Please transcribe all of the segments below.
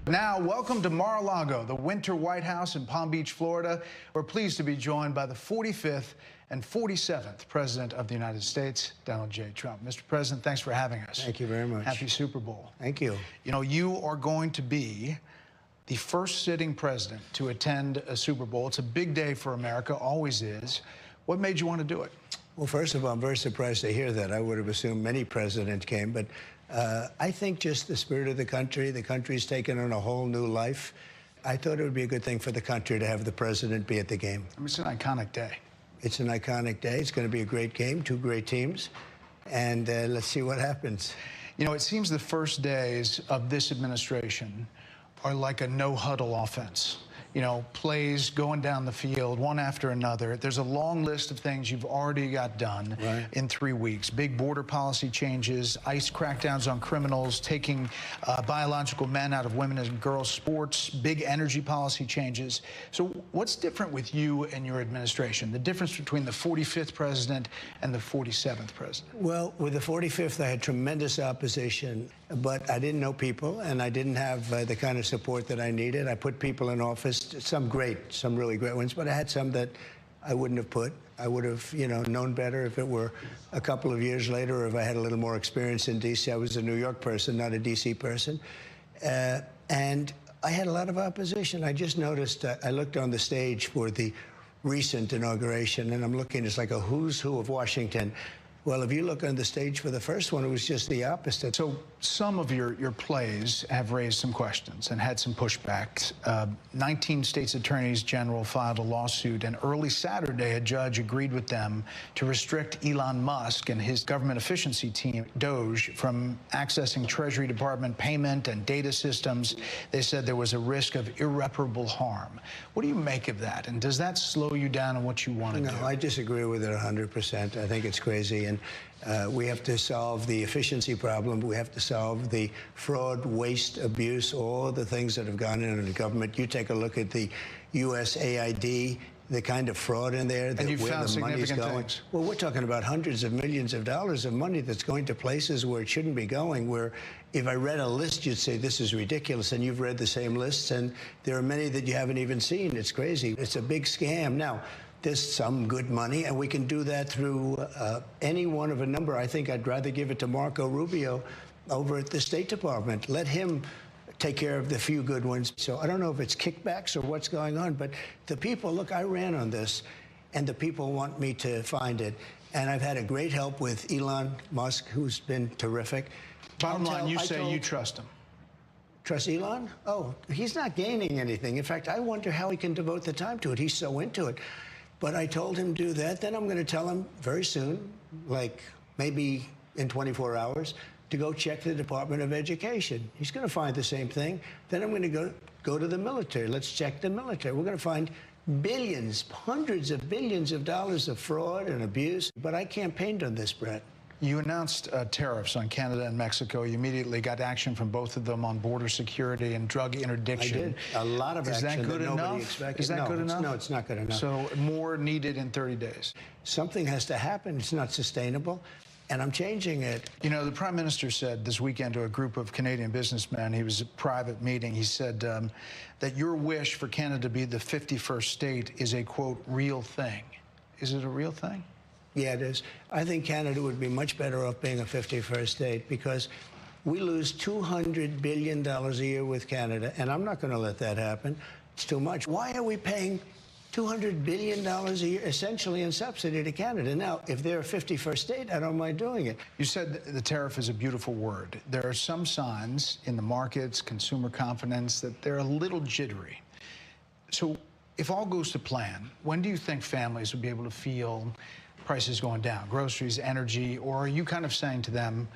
Now, welcome to Mar-a-Lago, the winter White House in Palm Beach, Florida. We're pleased to be joined by the 45th and 47th President of the United States, Donald J. Trump. Mr. President, thanks for having us. Thank you very much. Happy Super Bowl. Thank you. You know, you are going to be the first sitting president to attend a Super Bowl. It's a big day for America, always is. What made you want to do it? Well, first of all, I'm very surprised to hear that. I would have assumed many presidents came, but I think just the spirit of the country's taken on a whole new life. I thought it would be a good thing for the country to have the president be at the game. I mean, it's an iconic day. It's an iconic day. It's going to be a great game, two great teams, and let's see what happens. You know, it seems the first days of this administration are like a no-huddle offense. You know, plays going down the field, one after another. There's a long list of things you've already got done in 3 weeks. Big border policy changes, ICE crackdowns on criminals, taking biological men out of women and girls sports, big energy policy changes. So what's different with you and your administration? The difference between the 45th president and the 47th president? Well, with the 45th, I had tremendous opposition, but I didn't know people, and I didn't have the kind of support that I needed. I put people in office, some really great ones, but I had some that I wouldn't have put. I would have, you know, known better if it were a couple of years later, or if I had a little more experience in D.C. I was a New York person, not a D.C. person. And I had a lot of opposition. I just noticed, I looked on the stage for the recent inauguration, and I'm looking, it's like a who's who of Washington. Well, if you look on the stage for the first one, it was just the opposite. So some of your plays have raised some questions and had some pushbacks. 19 states' attorneys general filed a lawsuit, and early Saturday, a judge agreed with them to restrict Elon Musk and his government efficiency team, Doge, from accessing Treasury Department payment and data systems. They said there was a risk of irreparable harm. What do you make of that? And does that slow you down in what you want to do? No, I disagree with it 100%. I think it's crazy. And we have to solve the efficiency problem. We have to solve the fraud, waste, abuse, all the things that have gone in the government. You take a look at the USAID, the kind of fraud in there, and you found the money's going. Things. Well, we're talking about hundreds of millions of dollars of money that's going to places where it shouldn't be going, where if I read a list, you'd say, this is ridiculous, and you've read the same lists, and there are many that you haven't even seen. It's crazy. It's a big scam. Now, there's some good money, and we can do that through any one of a number. I think I'd rather give it to Marco Rubio over at the State Department. Let him take care of the few good ones. So I don't know if it's kickbacks or what's going on, but the people, look, I ran on this, and the people want me to find it. And I've had a great help with Elon Musk, who's been terrific. Bottom line, you say you trust him. Trust Elon? Oh, he's not gaining anything. In fact, I wonder how he can devote the time to it. He's so into it. But I told him do that. Then I'm going to tell him very soon, like maybe in 24 hours, to go check the Department of Education. He's going to find the same thing. Then I'm going to go to the military. Let's check the military. We're going to find billions, hundreds of billions of dollars of fraud and abuse. But I campaigned on this, Bret. You announced tariffs on Canada and Mexico. You immediately got action from both of them on border security and drug interdiction. I did. A lot of action that nobody expected. Is that good enough? No, it's not good enough. So more needed in 30 days. Something has to happen. It's not sustainable, and I'm changing it. You know, the Prime Minister said this weekend to a group of Canadian businessmen, he was at a private meeting, he said that your wish for Canada to be the 51st state is a, quote, real thing. Is it a real thing? Yeah, it is. I think Canada would be much better off being a 51st state, because we lose $200 billion a year with Canada, and I'm not going to let that happen. It's too much. Why are we paying $200 billion a year, essentially in subsidy to Canada? Now, if they're a 51st state, I don't mind doing it. You said the tariff is a beautiful word. There are some signs in the markets, consumer confidence, that they're a little jittery. So if all goes to plan, when do you think families will be able to feel prices going down, groceries, energy, or are you kind of saying to them,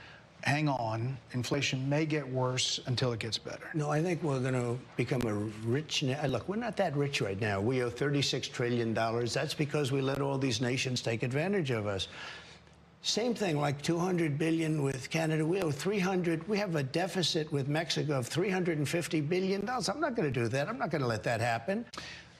hang on, inflation may get worse until it gets better? No, I think we're going to become a rich... Look, we're not that rich right now. We owe $36 trillion. That's because we let all these nations take advantage of us. Same thing, like $200 billion with Canada. We owe $300. We have a deficit with Mexico of $350 billion. I'm not going to do that. I'm not going to let that happen.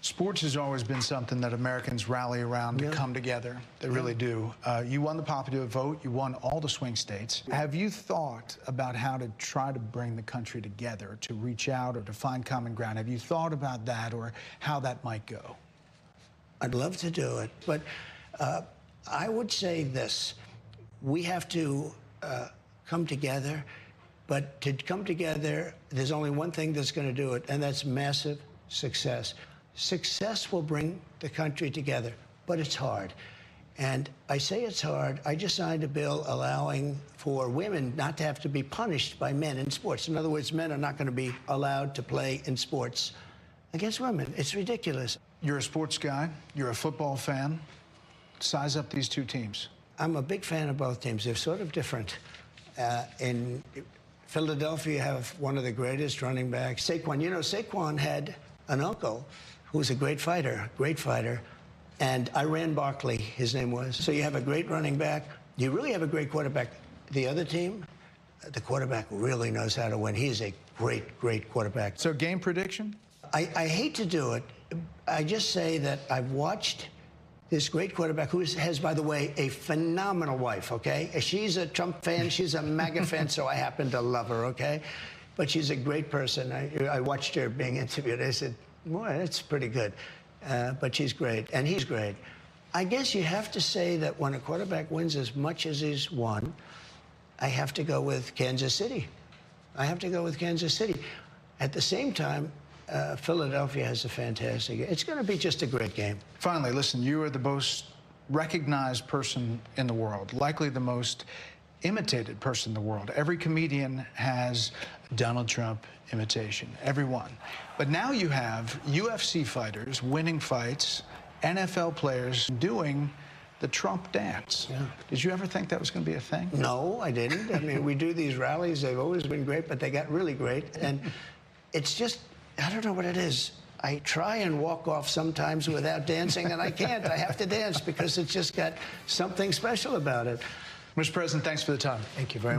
Sports has always been something that Americans rally around to come together. They really do. You won the popular vote. You won all the swing states. Have you thought about how to try to bring the country together, to reach out or to find common ground? Have you thought about that or how that might go? I'd love to do it, but I would say this. We have to come together, but to come together, there's only one thing that's going to do it, and that's massive success. Success will bring the country together, but it's hard. And I say it's hard. I just signed a bill allowing for women not to have to be punished by men in sports. In other words, men are not going to be allowed to play in sports against women. It's ridiculous. You're a sports guy. You're a football fan. Size up these two teams. I'm a big fan of both teams. They're sort of different. In Philadelphia, you have one of the greatest running backs, Saquon. You know, Saquon had an uncle who was a great fighter, and Iran Barkley, his name was. So you have a great running back. You really have a great quarterback. The other team, the quarterback really knows how to win. He is a great, great quarterback. So game prediction? I hate to do it. I just say that I've watched this great quarterback who has, by the way, a phenomenal wife, okay? She's a Trump fan. She's a MAGA fan, so I happen to love her, okay? But she's a great person. I watched her being interviewed. I said, boy, that's pretty good. But she's great, and he's great. I guess you have to say that when a quarterback wins as much as he's won, I have to go with Kansas City. I have to go with Kansas City. At the same time, Philadelphia has a fantastic game. It's going to be just a great game. Finally, listen, you are the most recognized person in the world, likely the most imitated person in the world. Every comedian has Donald Trump imitation, everyone. But now you have UFC fighters winning fights, NFL players doing the Trump dance. Yeah. Did you ever think that was going to be a thing? No, I didn't. I mean, we do these rallies. They've always been great, but they got really great. And it's just, I don't know what it is. I try and walk off sometimes without dancing, and I can't. I have to dance because it's just got something special about it. Mr. President, thanks for the time. Thank you very much.